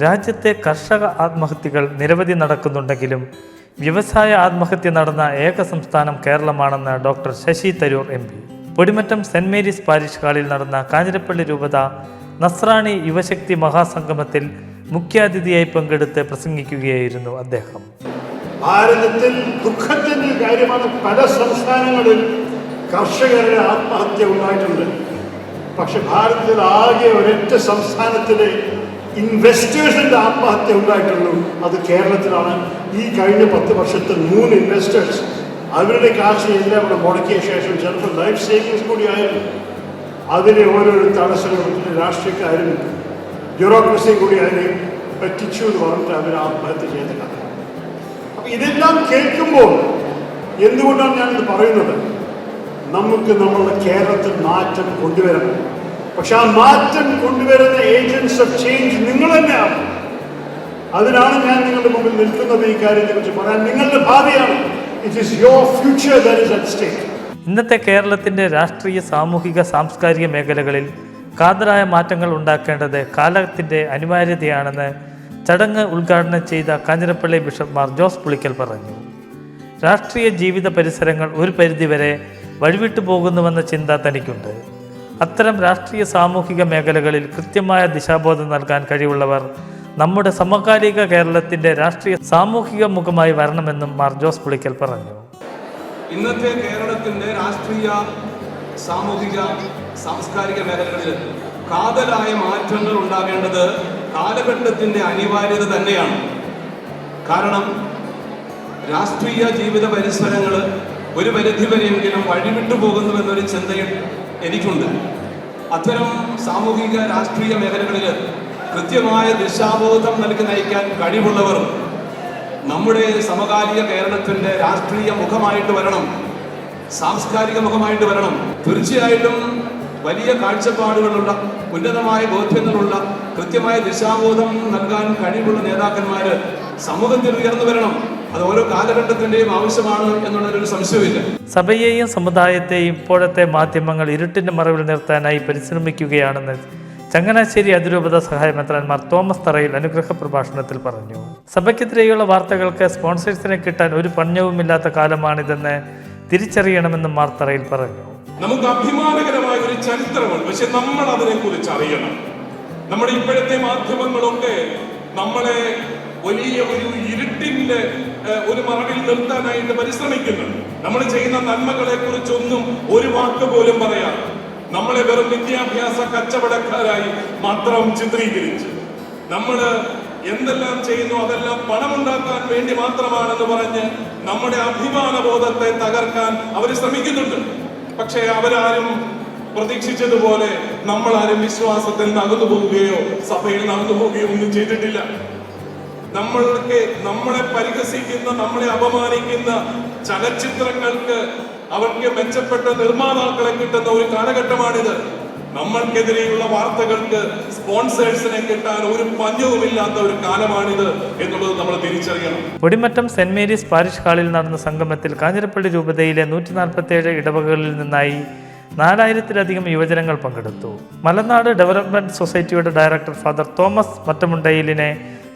രാജ്യത്തെ കർഷക ആത്മഹത്യകൾ നിരവധി നടക്കുന്നുണ്ടെങ്കിലും വ്യവസായ ആത്മഹത്യ നടന്ന ഏക സംസ്ഥാനം കേരളമാണെന്ന് doctor Shashi Tharoor MP. Podimattam saint Mary's parish ഹാളിൽ നടന്ന കാഞ്ഞിരപ്പള്ളി രൂപത നസ്രാണി യുവശക്തി മഹാസംഗമത്തിൽ മുഖ്യാതിഥിയായി പങ്കെടുത്ത് പ്രസംഗിക്കുകയായിരുന്നു അദ്ദേഹം. ഭാരതത്തിൽ ദുഃഖത്തിൻ്റെ കാര്യമാണ്, പല സംസ്ഥാനങ്ങളിൽ കർഷകരുടെ ആത്മഹത്യ ഉണ്ടായിട്ടുണ്ട്. പക്ഷെ ഭാരതത്തിൽ ആകെ ഒരൊറ്റ സംസ്ഥാനത്തിലെ ഇൻവെസ്റ്റേഴ്സിൻ്റെ ആത്മഹത്യ ഉണ്ടായിട്ടുള്ളൂ, അത് കേരളത്തിലാണ്. ഈ കഴിഞ്ഞ 10 വർഷത്തിൽ 3 ഇൻവെസ്റ്റേഴ്സ് അവരുടെ കാശ് എല്ലാം ഇവിടെ മുടക്കിയ ശേഷം ചിലപ്പോൾ ലൈഫ് സേവിങ്സ് കൂടി ആയിരുന്നു. അതിലെ ഓരോരോ തടസ്സങ്ങളും രാഷ്ട്രീയക്കാരും ബ്യൂറോക്രസിയും കൂടി അതിനെ പറ്റിച്ചു എന്ന് പറഞ്ഞിട്ട് അവർ ആത്മഹത്യ ചെയ്തില്ല. അപ്പം ഇതെല്ലാം കേൾക്കുമ്പോൾ എന്തുകൊണ്ടാണ് ഞാനിത് പറയുന്നത്? നമുക്ക് നമ്മളുടെ കേരളത്തിൽ മാറ്റം കൊണ്ടുവരണം. പക്ഷെ ആ മാറ്റം കൊണ്ടുവരുന്ന ഏജൻസ് ഓഫ് ചേഞ്ച് നിങ്ങൾ തന്നെയാണ്. അതിനാണ് ഞാൻ നിങ്ങളുടെ മുമ്പിൽ നിൽക്കുന്നത്. ഈ കാര്യത്തെക്കുറിച്ച് പറയാൻ നിങ്ങളുടെ ഭാവിയാണ്. It is your future that is at stake. ഇന്നത്തെ കേരളത്തിൻ്റെ രാഷ്ട്രീയ, സാമൂഹിക, സാംസ്കാരിക മേഖലകളിൽ കാതലായ മാറ്റങ്ങൾ ഉണ്ടാക്കേണ്ടത് കാലത്തിൻ്റെ അനിവാര്യതയാണെന്ന് ചടങ്ങ് ഉദ്ഘാടനം ചെയ്ത കാഞ്ഞിരപ്പള്ളി ബിഷപ്പ് മാർ ജോസ് പുളിക്കൽ പറഞ്ഞു. രാഷ്ട്രീയ ജീവിത പരിസരങ്ങൾ ഒരു പരിധിവരെ വഴിവിട്ടു പോകുന്നുവെന്ന ചിന്ത തനിക്കുണ്ട്. അത്തരം രാഷ്ട്രീയ, സാമൂഹിക മേഖലകളിൽ കൃത്യമായ ദിശാബോധം നൽകാൻ കഴിവുള്ളവർ നമ്മുടെ സമകാലിക കേരളത്തിൻ്റെ രാഷ്ട്രീയ, സാമൂഹിക മുഖമായി വരണമെന്നും മാർ ജോസ് പുളിക്കൽ പറഞ്ഞു. ഇന്നത്തെ കേരളത്തിൻ്റെ രാഷ്ട്രീയ, സാമൂഹിക, സാംസ്കാരിക മേഖലകളിൽ കാതലായ മാറ്റങ്ങൾ ഉണ്ടാകേണ്ടത് കാലഘട്ടത്തിൻ്റെ അനിവാര്യത തന്നെയാണ്. കാരണം രാഷ്ട്രീയ ജീവിത പരിസരങ്ങൾ ഒരു പരിധിവരെയെങ്കിലും വഴിവിട്ടു പോകുന്നുവെന്നൊരു ചിന്തയും എനിക്കുണ്ട്. അത്തരം സാമൂഹിക, രാഷ്ട്രീയ മേഖലകളിൽ കൃത്യമായ ദിശാബോധം നൽകി നയിക്കാൻ കഴിവുള്ളവർ നമ്മുടെ സമകാലിക കേരളത്തിൻ്റെ രാഷ്ട്രീയ മുഖമായിട്ട് വരണം, സാംസ്കാരിക മുഖമായിട്ട് വരണം. തീർച്ചയായിട്ടും വലിയ കാഴ്ചപ്പാടുകളുള്ള, ഉന്നതമായ ബോധ്യങ്ങളുള്ള, കൃത്യമായ ദിശാബോധം നൽകാൻ കഴിവുള്ള നേതാക്കന്മാർ സമൂഹത്തിൽ ഉയർന്നു വരണം. അത് ഓരോ കാലഘട്ടത്തിൻ്റെയും ആവശ്യമാണ് എന്നുള്ളൊരു സംശയമില്ല. സഭയെയും സമുദായത്തെയും ഇപ്പോഴത്തെ മാധ്യമങ്ങൾ ഇരുട്ടിൻ്റെ മറവിൽ നിർത്താനായി പരിശ്രമിക്കുകയാണെന്ന് ചങ്ങനാശ്ശേരി അതിരൂപത സഹായ മെത്രാൻമാർ തോമസ് തറയിൽ അനുഗ്രഹ പ്രഭാഷണത്തിൽ പറഞ്ഞു. സഭയ്ക്കെതിരെയുള്ള വാർത്തകൾക്ക് സ്പോൺസേഴ്സിനെ കിട്ടാൻ ഒരു പഞ്ഞവുമില്ലാത്ത കാലമാണിതെന്ന് തിരിച്ചറിയണമെന്നും മാർ തറയിൽ പറഞ്ഞു. നമുക്ക് അഭിമാനകരമായ ഒരു ചരിത്രമുണ്ട്, പക്ഷെ നമ്മൾ അതിനെക്കുറിച്ച് അറിയണം. നമ്മുടെ ഇപ്പോഴത്തെ മാധ്യമങ്ങളൊക്കെ നമ്മളെ വലിയ ഒരു ഇരുട്ടിന്റെ ഒരു മറവിൽ നിർത്താനായിട്ട് പരിശ്രമിക്കുന്നുണ്ട്. നമ്മൾ ചെയ്യുന്ന നന്മകളെ കുറിച്ചൊന്നും ഒരു വാക്ക് പോലും പറയാം. നമ്മളെ വെറും വിദ്യാഭ്യാസ കച്ചവടക്കാരായി മാത്രം ചിത്രീകരിച്ച് നമ്മൾ എന്തെല്ലാം ചെയ്യുന്നു അതെല്ലാം പണമുണ്ടാക്കാൻ വേണ്ടി മാത്രമാണെന്ന് പറഞ്ഞ് നമ്മുടെ അഭിമാന ബോധത്തെ തകർക്കാൻ അവർ ശ്രമിക്കുന്നുണ്ട്. പക്ഷേ അവരാരും പ്രതീക്ഷിച്ചതുപോലെ നമ്മളാരും വിശ്വാസത്തിൽ നകന്നു പോവുകയോ സഭയിൽ നകന്നു പോവുകയോ ഒന്നും ചെയ്തിട്ടില്ല. നമ്മളെ പരിഹസിക്കുന്ന, നമ്മളെ അപമാനിക്കുന്ന ചലച്ചിത്രങ്ങൾക്ക് അവർക്ക് മെച്ചപ്പെട്ട നിർമ്മാതാക്കളെ കിട്ടുന്ന ഒരു കാലഘട്ടമാണിത്. നമ്മൾക്കെതിരെയുള്ള വാർത്തകൾക്ക് സ്പോൺസേഴ്സിനെ കിട്ടാൻ ഒരു പഞ്ഞവുമില്ലാത്ത ഒരു കാലമാണിത് എന്നുള്ളത് നമ്മൾ തിരിച്ചറിയണം. പൊടിമറ്റം സെന്റ് മേരീസ് പാരിഷ് ഹാളിൽ നടന്ന സംഗമത്തിൽ കാഞ്ഞിരപ്പള്ളി രൂപതയിലെ 147 ഇടവകകളിൽ നിന്നായി 4000-ലധികം യുവജനങ്ങൾ പങ്കെടുത്തു. മലനാട് ഡെവലപ്മെന്റ് സൊസൈറ്റിയുടെ ഡയറക്ടർ ഫാദർ തോമസ് മറ്റമുണ്ടയിലിനെ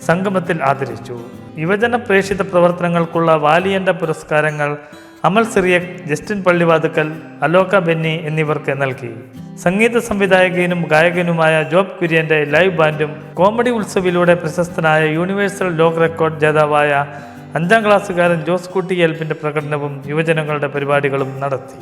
സംഗമത്തിൽ ആദരിച്ചു. യുവജന പ്രേക്ഷിത പ്രവർത്തനങ്ങൾക്കുള്ള വാലിയന്റെ പുരസ്കാരങ്ങൾ അമൽ സിറിയക്, ജസ്റ്റിൻ പള്ളിവാതുക്കൽ, അലോക ബെന്നി എന്നിവർക്ക് നൽകി. സംഗീത സംവിധായകനും ഗായകനുമായ ജോബ് കുര്യന്റെ ലൈവ് ബാൻഡും കോമഡി ഉത്സവിലൂടെ പ്രശസ്തനായ യൂണിവേഴ്സൽ ലോക റെക്കോർഡ് ജേതാവായ 5ാം ക്ലാസ്സുകാരൻ ജോസ് കുട്ടി എൽപ്പിന്റെ പ്രകടനവും യുവജനങ്ങളുടെ പരിപാടികളും നടത്തി.